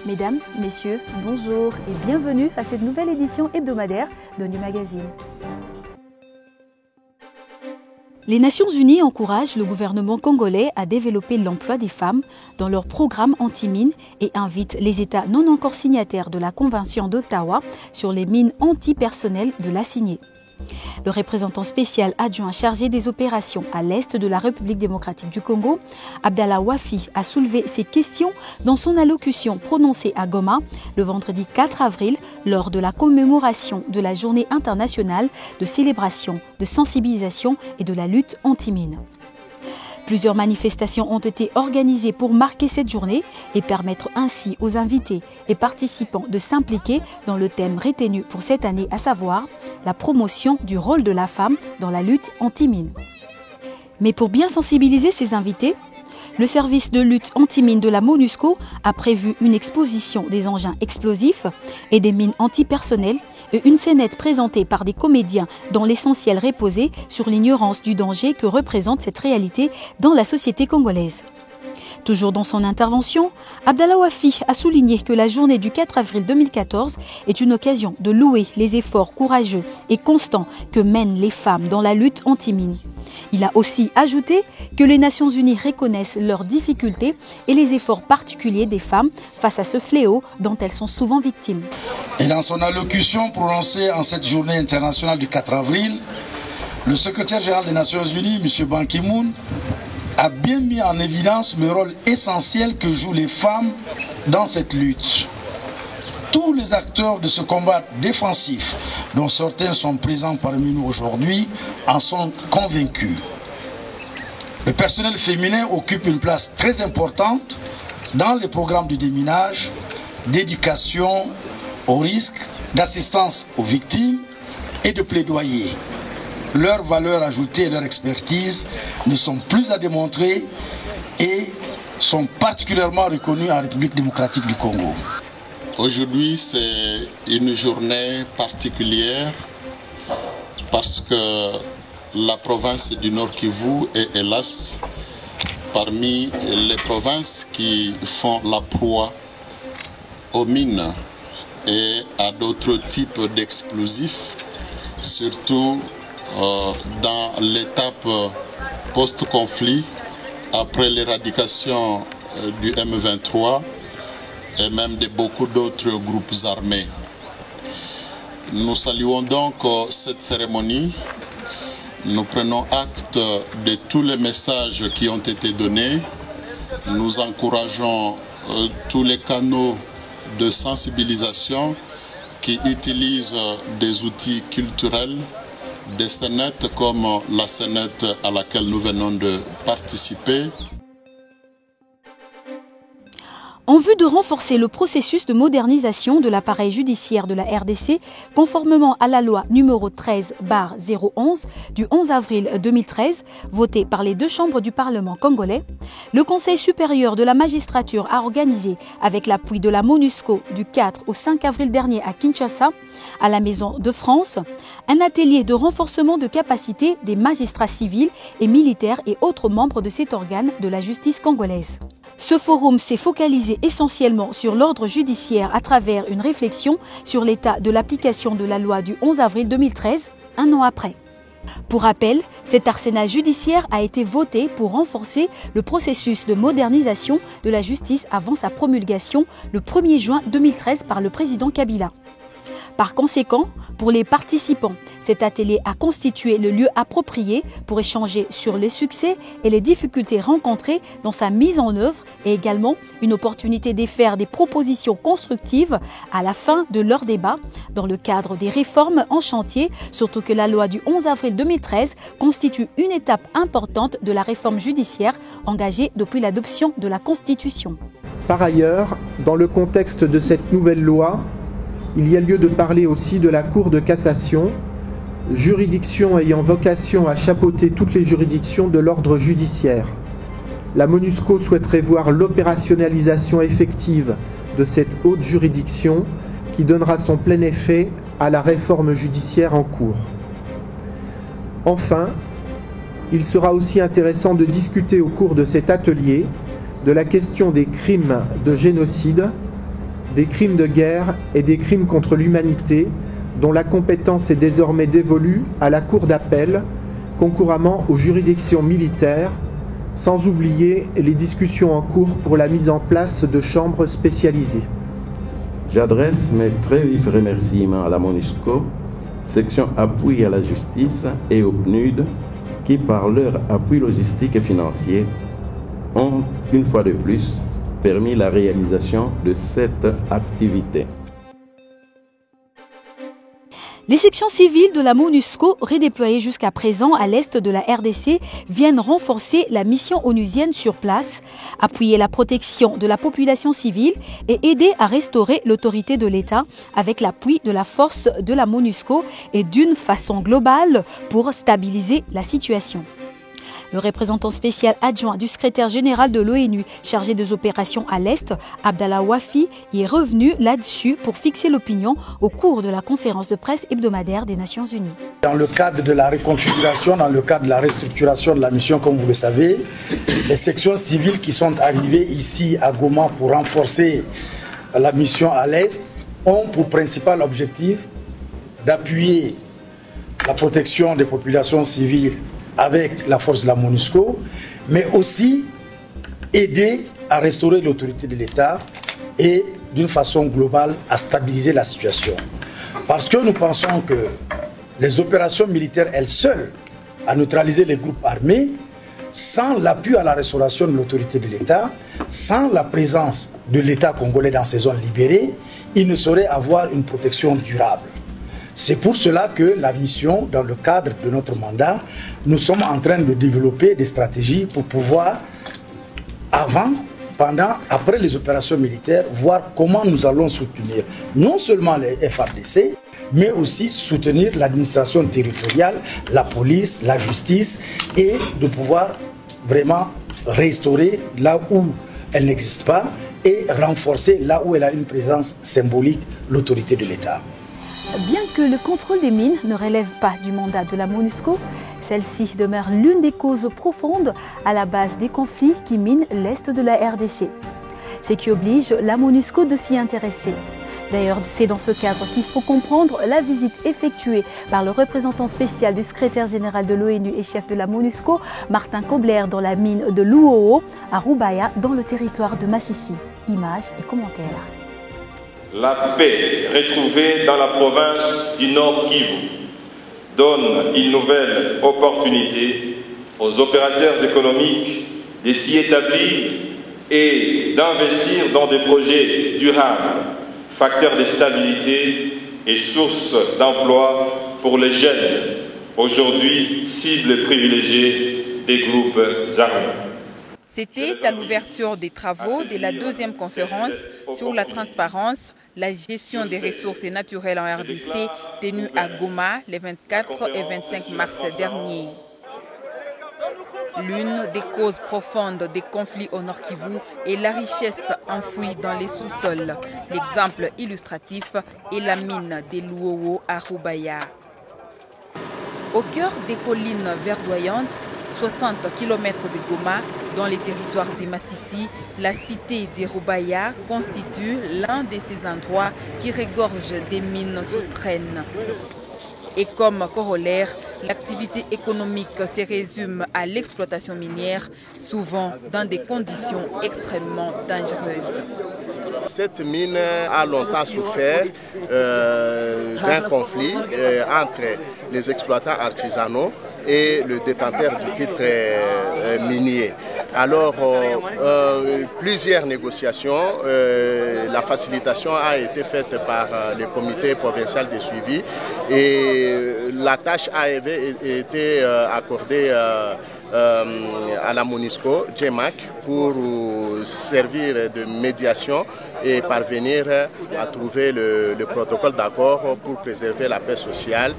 Mesdames, Messieurs, bonjour et bienvenue à cette nouvelle édition hebdomadaire de Nu Magazine. Les Nations Unies encouragent le gouvernement congolais à développer l'emploi des femmes dans leur programme anti-mines et invitent les États non encore signataires de la Convention d'Ottawa sur les mines antipersonnelles de la signer. Le représentant spécial adjoint chargé des opérations à l'est de la République démocratique du Congo, Abdallah Wafi, a soulevé ces questions dans son allocution prononcée à Goma le vendredi 4 avril lors de la commémoration de la Journée internationale de célébration, de sensibilisation et de la lutte anti-mines. Plusieurs manifestations ont été organisées pour marquer cette journée et permettre ainsi aux invités et participants de s'impliquer dans le thème retenu pour cette année, à savoir la promotion du rôle de la femme dans la lutte anti-mines. Mais pour bien sensibiliser ces invités, le service de lutte anti-mines de la MONUSCO a prévu une exposition des engins explosifs et des mines antipersonnelles et une scénette présentée par des comédiens dont l'essentiel reposait sur l'ignorance du danger que représente cette réalité dans la société congolaise. Toujours dans son intervention, Abdallah Wafi a souligné que la journée du 4 avril 2014 est une occasion de louer les efforts courageux et constants que mènent les femmes dans la lutte anti-mines. Il a aussi ajouté que les Nations Unies reconnaissent leurs difficultés et les efforts particuliers des femmes face à ce fléau dont elles sont souvent victimes. Et dans son allocution prononcée en cette journée internationale du 4 avril, le secrétaire général des Nations Unies, M. Ban Ki-moon, a bien mis en évidence le rôle essentiel que jouent les femmes dans cette lutte. Tous les acteurs de ce combat défensif, dont certains sont présents parmi nous aujourd'hui, en sont convaincus. Le personnel féminin occupe une place très importante dans les programmes de déminage, d'éducation au risque, d'assistance aux victimes et de plaidoyer. Leur valeur ajoutée et leur expertise ne sont plus à démontrer et sont particulièrement reconnues en République démocratique du Congo. Aujourd'hui, c'est une journée particulière parce que la province du Nord Kivu est hélas parmi les provinces qui font la proie aux mines et à d'autres types d'explosifs, surtout dans l'étape post-conflit, après l'éradication du M23 et même de beaucoup d'autres groupes armés. Nous saluons donc cette cérémonie. Nous prenons acte de tous les messages qui ont été donnés. Nous encourageons tous les canaux de sensibilisation qui utilisent des outils culturels, des scénettes comme la scénette à laquelle nous venons de participer. En vue de renforcer le processus de modernisation de l'appareil judiciaire de la RDC, conformément à la loi numéro 13/011 du 11 avril 2013, votée par les deux chambres du Parlement congolais, le Conseil supérieur de la magistrature a organisé, avec l'appui de la MONUSCO du 4 au 5 avril dernier à Kinshasa, à la Maison de France, un atelier de renforcement de capacité des magistrats civils et militaires et autres membres de cet organe de la justice congolaise. Ce forum s'est focalisé essentiellement sur l'ordre judiciaire à travers une réflexion sur l'état de l'application de la loi du 11 avril 2013, un an après. Pour rappel, cet arsenal judiciaire a été voté pour renforcer le processus de modernisation de la justice avant sa promulgation le 1er juin 2013 par le président Kabila. Par conséquent, pour les participants, cet atelier a constitué le lieu approprié pour échanger sur les succès et les difficultés rencontrées dans sa mise en œuvre et également une opportunité de faire des propositions constructives à la fin de leur débat dans le cadre des réformes en chantier, surtout que la loi du 11 avril 2013 constitue une étape importante de la réforme judiciaire engagée depuis l'adoption de la Constitution. Par ailleurs, dans le contexte de cette nouvelle loi, il y a lieu de parler aussi de la Cour de cassation, juridiction ayant vocation à chapeauter toutes les juridictions de l'ordre judiciaire. La MONUSCO souhaiterait voir l'opérationnalisation effective de cette haute juridiction qui donnera son plein effet à la réforme judiciaire en cours. Enfin, il sera aussi intéressant de discuter au cours de cet atelier de la question des crimes de génocide des crimes de guerre et des crimes contre l'humanité, dont la compétence est désormais dévolue à la Cour d'appel, concurremment aux juridictions militaires, sans oublier les discussions en cours pour la mise en place de chambres spécialisées. J'adresse mes très vifs remerciements à la MONUSCO, section appui à la justice et au PNUD, qui par leur appui logistique et financier ont, une fois de plus, permis la réalisation de cette activité. Les sections civiles de la MONUSCO, redéployées jusqu'à présent à l'est de la RDC, viennent renforcer la mission onusienne sur place, appuyer la protection de la population civile et aider à restaurer l'autorité de l'État avec l'appui de la force de la MONUSCO et d'une façon globale pour stabiliser la situation. Le représentant spécial adjoint du secrétaire général de l'ONU chargé des opérations à l'Est, Abdallah Wafi, y est revenu là-dessus pour fixer l'opinion au cours de la conférence de presse hebdomadaire des Nations Unies. Dans le cadre de la reconfiguration, dans le cadre de la restructuration de la mission, comme vous le savez, les sections civiles qui sont arrivées ici à Goma pour renforcer la mission à l'Est ont pour principal objectif d'appuyer la protection des populations civiles avec la force de la MONUSCO, mais aussi aider à restaurer l'autorité de l'État et d'une façon globale à stabiliser la situation. Parce que nous pensons que les opérations militaires, elles seules, à neutraliser les groupes armés, sans l'appui à la restauration de l'autorité de l'État, sans la présence de l'État congolais dans ces zones libérées, il ne saurait avoir une protection durable. C'est pour cela que la mission, dans le cadre de notre mandat, nous sommes en train de développer des stratégies pour pouvoir, avant, pendant, après les opérations militaires, voir comment nous allons soutenir non seulement les FARDC, mais aussi soutenir l'administration territoriale, la police, la justice, et de pouvoir vraiment restaurer là où elle n'existe pas et renforcer là où elle a une présence symbolique, l'autorité de l'État. Bien que le contrôle des mines ne relève pas du mandat de la MONUSCO, celle-ci demeure l'une des causes profondes à la base des conflits qui minent l'est de la RDC. Ce qui oblige la MONUSCO de s'y intéresser. D'ailleurs, c'est dans ce cadre qu'il faut comprendre la visite effectuée par le représentant spécial du secrétaire général de l'ONU et chef de la MONUSCO, Martin Kobler, dans la mine de Luoho, à Rubaya, dans le territoire de Massissi. Images et commentaires. La paix retrouvée dans la province du Nord Kivu donne une nouvelle opportunité aux opérateurs économiques de s'y établir et d'investir dans des projets durables, facteurs de stabilité et source d'emploi pour les jeunes, aujourd'hui cibles privilégiées des groupes armés. C'était à l'ouverture des travaux de la deuxième conférence sur la transparence, la gestion des ressources naturelles en RDC, tenue à Goma les 24 et 25 mars dernier. L'une des causes profondes des conflits au Nord Kivu est la richesse enfouie dans les sous-sols. L'exemple illustratif est la mine de Luoho à Rubaya. Au cœur des collines verdoyantes, 60 km de Goma, dans les territoires de Massissi, la cité de Rubaya constitue l'un de ces endroits qui regorgent des mines souterraines. Et comme corollaire, l'activité économique se résume à l'exploitation minière, souvent dans des conditions extrêmement dangereuses. Cette mine a longtemps souffert d'un conflit entre les exploitants artisanaux et le détenteur du titre minier. Alors, plusieurs négociations, la facilitation a été faite par le comité provincial de suivi et la tâche a été accordée à la MONUSCO, GEMAC, pour servir de médiation et parvenir à trouver le protocole d'accord pour préserver la paix sociale.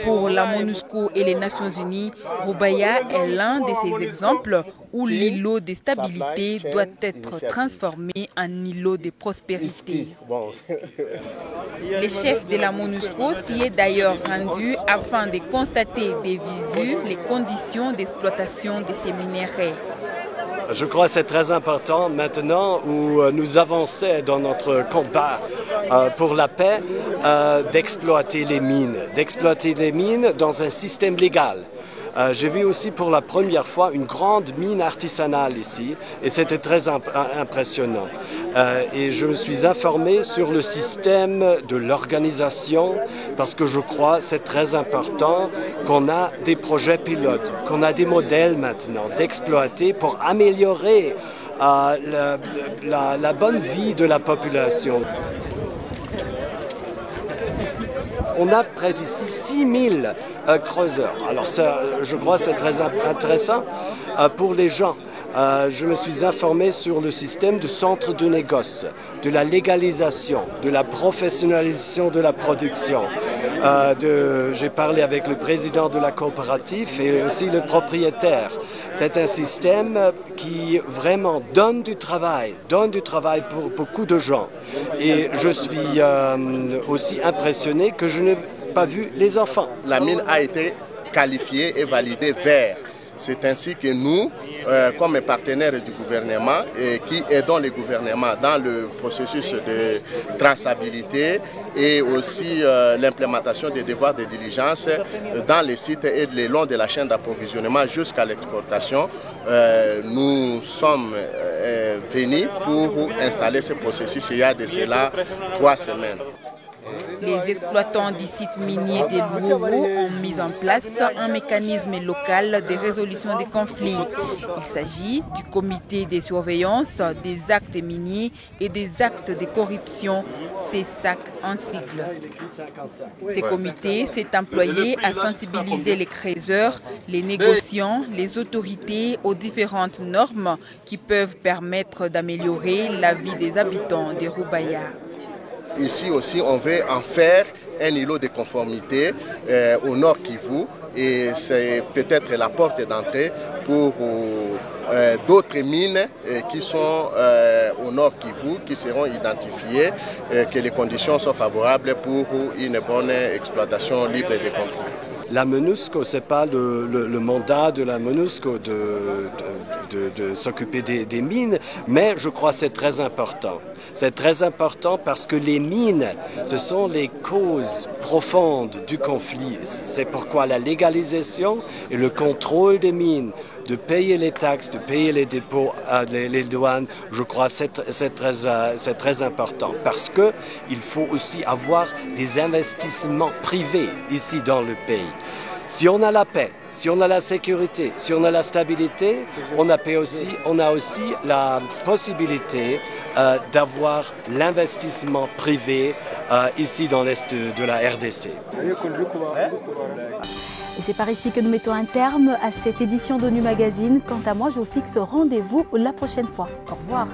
Pour la MONUSCO et les Nations Unies, Rubaya est l'un de ces exemples où l'îlot de stabilité doit être transformé en îlot de prospérité. Le chef de la MONUSCO s'y est d'ailleurs rendu afin de constater des visu les conditions d'exploitation de ces minéraux. Je crois que c'est très important maintenant où nous avançons dans notre combat pour la paix d'exploiter les mines dans un système légal. J'ai vu aussi pour la première fois une grande mine artisanale ici et c'était très impressionnant. Et je me suis informé sur le système de l'organisation parce que je crois que c'est très important qu'on a des projets pilotes, qu'on a des modèles maintenant d'exploiter pour améliorer la bonne vie de la population. On a près d'ici 6000 creuseurs. Alors ça, je crois que c'est très intéressant pour les gens. Je me suis informé sur le système de centres de négoce, de la légalisation, de la professionnalisation de la production. J'ai parlé avec le président de la coopérative et aussi le propriétaire. C'est un système qui vraiment donne du travail pour beaucoup de gens. Et je suis aussi impressionné que je n'ai pas vu les enfants. La mine a été qualifiée et validée vert. C'est ainsi que nous, comme partenaires du gouvernement, qui aidons le gouvernement dans le processus de traçabilité et aussi l'implémentation des devoirs de diligence dans les sites et le long de la chaîne d'approvisionnement jusqu'à l'exportation, nous sommes venus pour installer ce processus il y a de cela 3 semaines. Les exploitants du site minier des Luowo ont mis en place un mécanisme local de résolution des conflits. Il s'agit du comité de surveillance des actes miniers et des actes de corruption, CESAC en sigle. Ce comité s'est employé à sensibiliser les creuseurs, les négociants, les autorités aux différentes normes qui peuvent permettre d'améliorer la vie des habitants de Roubaïa. Ici aussi, on veut en faire un îlot de conformité au Nord Kivu et c'est peut-être la porte d'entrée pour d'autres mines qui sont au Nord Kivu, qui seront identifiées, que les conditions sont favorables pour une bonne exploitation libre des conflits. La MONUSCO, ce n'est pas le mandat de la MONUSCO de s'occuper des mines, mais je crois que c'est très important. C'est très important parce que les mines, ce sont les causes profondes du conflit. C'est pourquoi la légalisation et le contrôle des mines, de payer les taxes, de payer les dépôts, les douanes, je crois que c'est très important. Parce qu'il faut aussi avoir des investissements privés ici dans le pays. Si on a la paix, si on a la sécurité, si on a la stabilité, on a aussi la possibilité d'avoir l'investissement privé ici dans l'Est de la RDC. Et c'est par ici que nous mettons un terme à cette édition d'ONU Magazine. Quant à moi, je vous fixe rendez-vous la prochaine fois. Au revoir.